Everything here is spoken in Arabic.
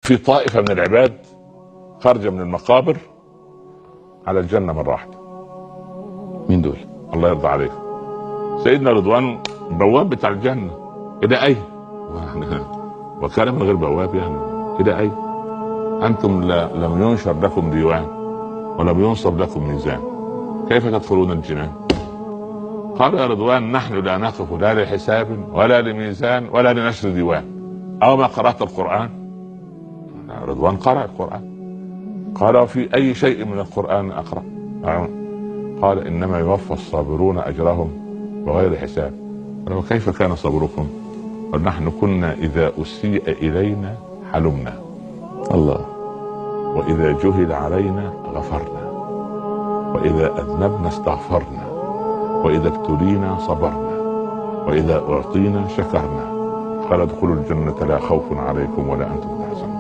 في طائفة من العباد خارجة من المقابر على الجنة مرة واحدة. مين دول؟ الله يرضى عليكم. سيدنا رضوان بواب بتاع الجنة. إلى أين؟ وكان من غير بواب يعني. إلى أين؟ أنتم لم ينشر لكم ديوان ولم ينصب لكم ميزان، كيف تدخلون الجنان؟ قال يا رضوان نحن لا نقف لا لحساب ولا لميزان ولا لنشر ديوان. أو ما قرأت القرآن؟ رضوان قرأ القرآن. قال في أي شيء من القرآن أقرأ؟ قال إنما يوفى الصابرون أجرهم بغير حساب. قال وكيف كان صبركم؟ قال نحن كنا إذا أسيء إلينا حلمنا، الله، وإذا جهل علينا غفرنا، وإذا أذنبنا استغفرنا، وإذا ابتلينا صبرنا، وإذا أعطينا شكرنا. قال ادخلوا الجنة لا خوف عليكم ولا أنتم تحزنون.